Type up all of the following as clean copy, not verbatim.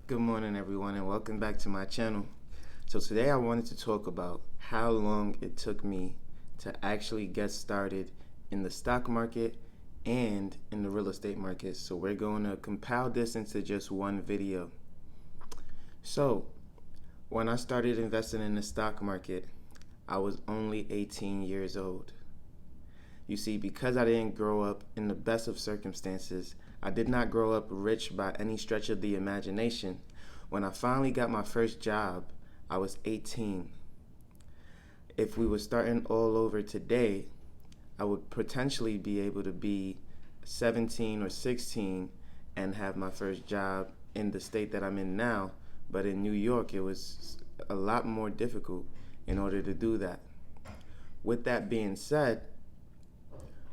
Good morning, everyone, and welcome back to my channel. So, today I wanted to talk about how long it took me to actually get started in the stock market and in the real estate market. So, we're going to compile this into just one video. So, when I started investing in the stock market, I was only 18 years old. You see, because I didn't grow up in the best of circumstances, I did not grow up rich by any stretch of the imagination. When I finally got my first job, I was 18. If we were starting all over today, I would potentially be able to be 17 or 16 and have my first job in the state that I'm in now. But in New York, it was a lot more difficult in order to do that. With that being said,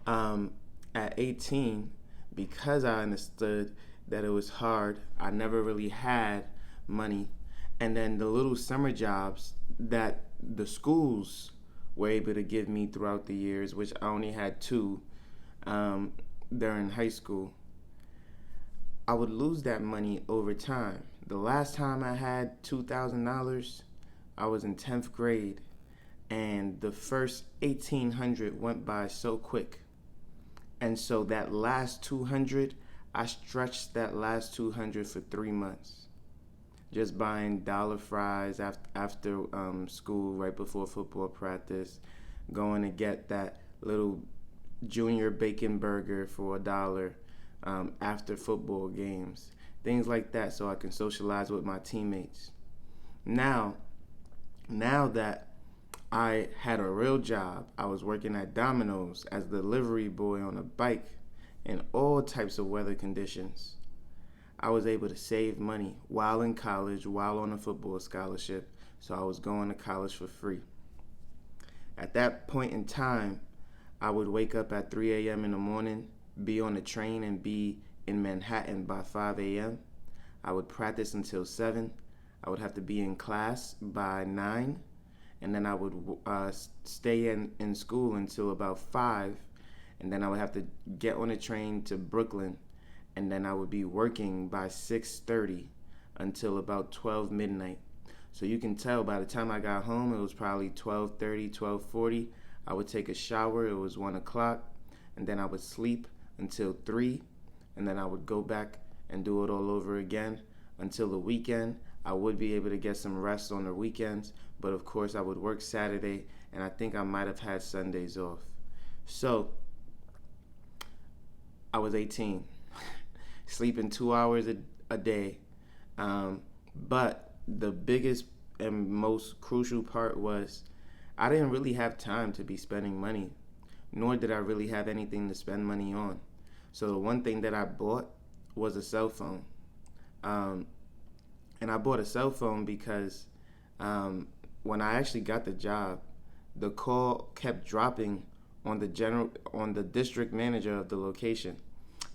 at 18, because I understood that it was hard, I never really had money. And then the little summer jobs that the schools were able to give me throughout the years, which I only had two during high school, I would lose that money over time. The last time I had $2,000, I was in 10th grade, and the first 1800 went by so quick. And so that last 200, I stretched that last 200 for 3 months. Just buying dollar fries after school, right before football practice, going to get that little junior bacon burger for $1 after football games, things like that, so I can socialize with my teammates. Now, now that I had a real job, I was working at Domino's as the delivery boy on a bike in all types of weather conditions. I was able to save money while in college, while on a football scholarship, so I was going to college for free. At that point in time, I would wake up at 3 a.m. in the morning, be on the train, and be in Manhattan by 5 a.m. I would practice until 7. I would have to be in class by 9, and then I would stay in school until about 5, and then I would have to get on a train to Brooklyn, and then I would be working by 6:30 until about 12 midnight. So you can tell by the time I got home, it was probably 12:30, 12:40. I would take a shower, it was 1 o'clock, and then I would sleep until 3, and then I would go back and do it all over again until the weekend. I would be able to get some rest on the weekends, but of course I would work Saturday, and I think I might have had Sundays off. So I was 18, sleeping 2 hours a day. But the biggest and most crucial part was I didn't really have time to be spending money, nor did I really have anything to spend money on. So the one thing that I bought was a cell phone. Um, and I bought a cell phone because when I actually got the job, the call kept dropping on the district manager of the location.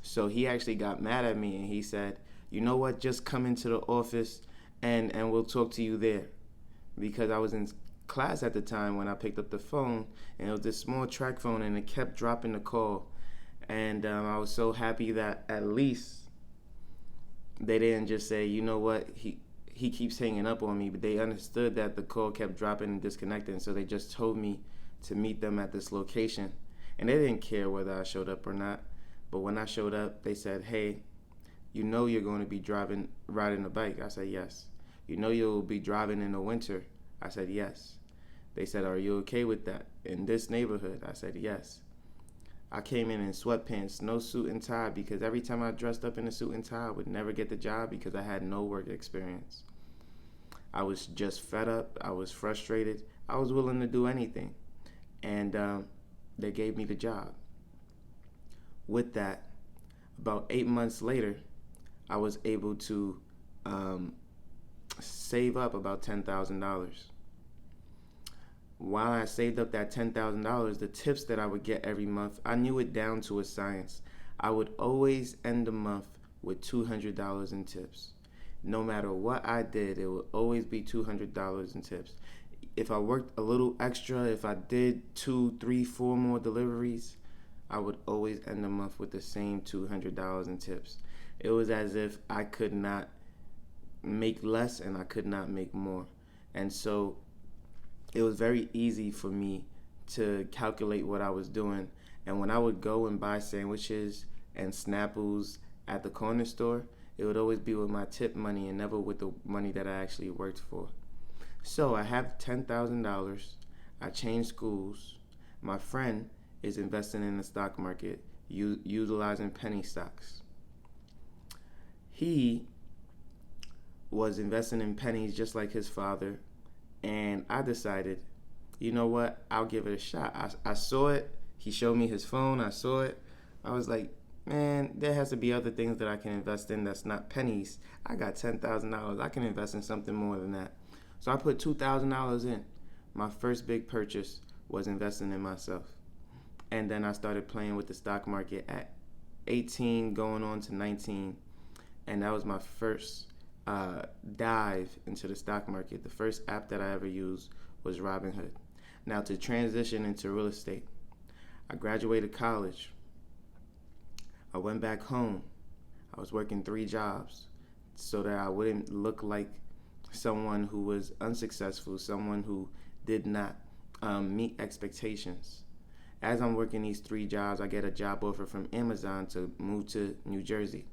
So he actually got mad at me and he said, "You know what? Just come into the office and we'll talk to you there." Because I was in class at the time when I picked up the phone, and it was this small track phone and it kept dropping the call. And I was so happy that at least they didn't just say, "You know what, he keeps hanging up on me," but they understood that the call kept dropping and disconnecting, so they just told me to meet them at this location. And they didn't care whether I showed up or not. But when I showed up, they said, "Hey, you know you're going to be riding a bike." I said, "Yes." "You know you'll be driving in the winter." I said, "Yes." They said, "Are you okay with that in this neighborhood?" I said, "Yes." I came in sweatpants, no suit and tie, because every time I dressed up in a suit and tie, I would never get the job because I had no work experience. I was just fed up. I was frustrated. I was willing to do anything. And they gave me the job. With that, about 8 months later, I was able to um, save up about $10,000. While I saved up that $10,000, the tips that I would get every month, I knew it down to a science. I would always end the month with $200 in tips. No matter what I did, it would always be $200 in tips. If I worked a little extra, if I did 2, 3, 4 more deliveries, I would always end the month with the same $200 in tips. It was as if I could not make less and I could not make more. And so it was very easy for me to calculate what I was doing. And when I would go and buy sandwiches and Snapples at the corner store, it would always be with my tip money and never with the money that I actually worked for. So I have $10,000. I changed schools. My friend is investing in the stock market, utilizing penny stocks. He was investing in pennies just like his father, and I decided, you know what, I'll give it a shot. I saw it. He showed me his phone. I saw it. I was like, man, there has to be other things that I can invest in that's not pennies. I got $10,000. I can invest in something more than that. So I put $2,000 in. My first big purchase was investing in myself. And then I started playing with the stock market at 18 going on to 19. And that was my first dive into the stock market. The first app that I ever used was Robinhood. Now, to transition into real estate, I graduated college. I went back home. I was working 3 jobs so that I wouldn't look like someone who was unsuccessful, someone who did not meet expectations. As I'm working these 3 jobs, I get a job offer from Amazon to move to New Jersey.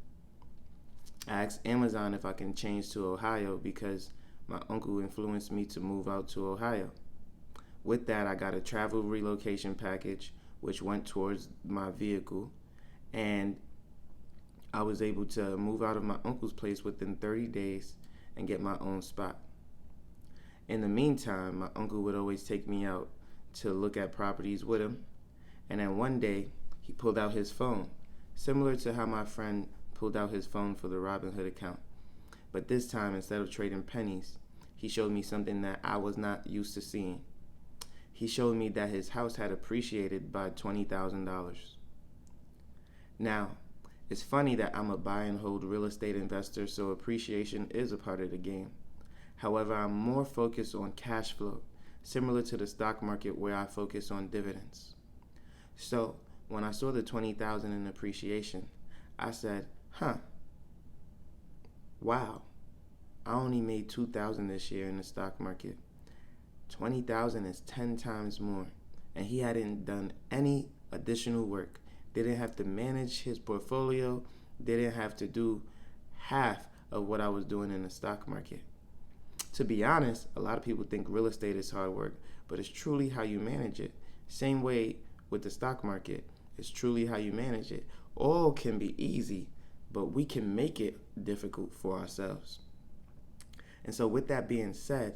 I asked Amazon if I can change to Ohio because my uncle influenced me to move out to Ohio. With that, I got a travel relocation package, which went towards my vehicle, and I was able to move out of my uncle's place within 30 days and get my own spot. In the meantime, my uncle would always take me out to look at properties with him, and then one day, he pulled out his phone, similar to how my friend pulled out his phone for the Robinhood account. But this time, instead of trading pennies, he showed me something that I was not used to seeing. He showed me that his house had appreciated by $20,000. Now, it's funny that I'm a buy and hold real estate investor, so appreciation is a part of the game. However, I'm more focused on cash flow, similar to the stock market where I focus on dividends. So, when I saw the $20,000 in appreciation, I said, wow, I only made $2,000 this year in the stock market. $20,000 is 10 times more, and he hadn't done any additional work. Didn't have to manage his portfolio, didn't have to do half of what I was doing in the stock market. To be honest, a lot of people think real estate is hard work, but it's truly how you manage it. Same way with the stock market, it's truly how you manage it. All can be easy, but we can make it difficult for ourselves. And so with that being said,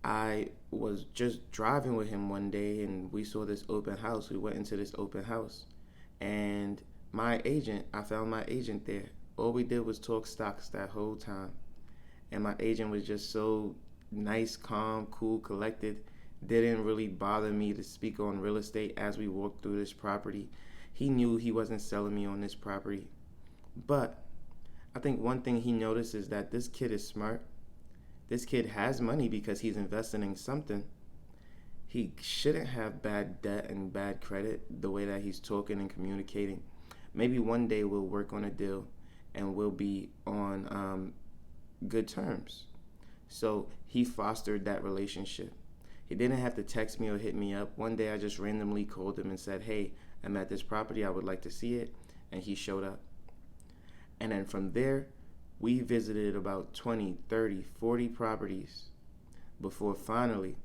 I was just driving with him one day and we saw this open house. We went into this open house and I found my agent there. All we did was talk stocks that whole time. And my agent was just so nice, calm, cool, collected. Didn't really bother me to speak on real estate as we walked through this property. He knew he wasn't selling me on this property. But I think one thing he noticed is that this kid is smart. This kid has money because he's investing in something. He shouldn't have bad debt and bad credit the way that he's talking and communicating. Maybe one day we'll work on a deal and we'll be on good terms. So he fostered that relationship. He didn't have to text me or hit me up. One day I just randomly called him and said, hey, I'm at this property. I would like to see it. And he showed up. And then from there, we visited about 20, 30, 40 properties before finally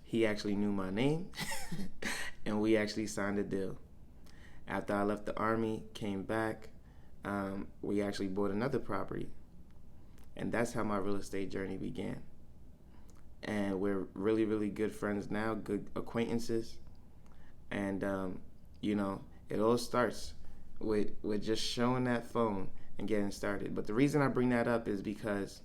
he actually knew my name and we actually signed a deal. After I left the Army, came back, we actually bought another property. And that's how my real estate journey began. And we're really, really good friends now, good acquaintances. And, it all starts with just showing that phone and getting started. But the reason I bring that up is because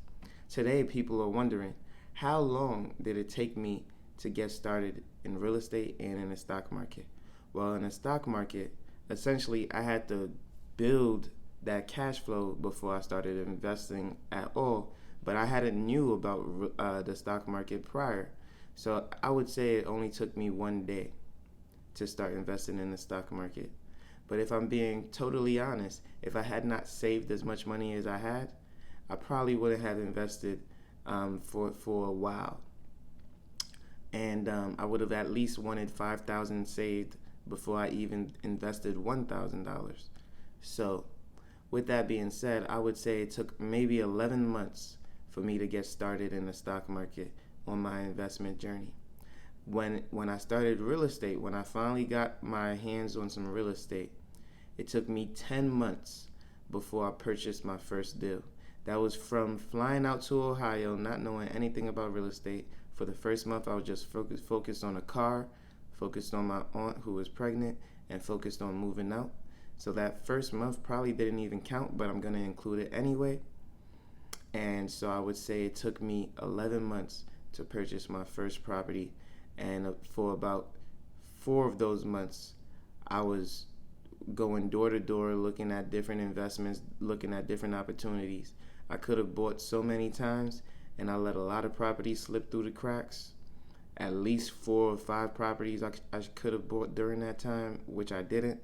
today people are wondering, how long did it take me to get started in real estate and in the stock market? Well, in the stock market, essentially I had to build that cash flow before I started investing at all. But I hadn't knew about the stock market prior. So I would say it only took me one day to start investing in the stock market. But if I'm being totally honest, if I had not saved as much money as I had, I probably wouldn't have invested for a while, and I would have at least wanted 5,000 saved before I even invested $1,000. So, with that being said, I would say it took maybe 11 months for me to get started in the stock market on my investment journey. When I started real estate, when I finally got my hands on some real estate, it took me 10 months before I purchased my first deal. That was from flying out to Ohio, not knowing anything about real estate. For the first month, I was just focused on a car, focused on my aunt who was pregnant, and focused on moving out. So that first month probably didn't even count, but I'm going to include it anyway. And so I would say it took me 11 months to purchase my first property. And for about 4 of those months, I was going door to door, looking at different investments, looking at different opportunities. I could have bought so many times, and I let a lot of properties slip through the cracks. At least 4 or 5 properties I could have bought during that time, which I didn't.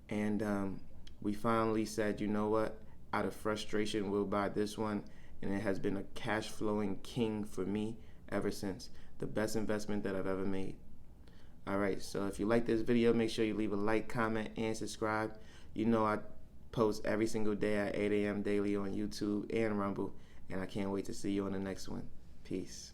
And we finally said, you know what? Out of frustration, we'll buy this one. And it has been a cash flowing king for me ever since. The best investment that I've ever made. Alright, so if you like this video, make sure you leave a like, comment, and subscribe. You know I post every single day at 8 a.m. daily on YouTube and Rumble. And I can't wait to see you on the next one. Peace.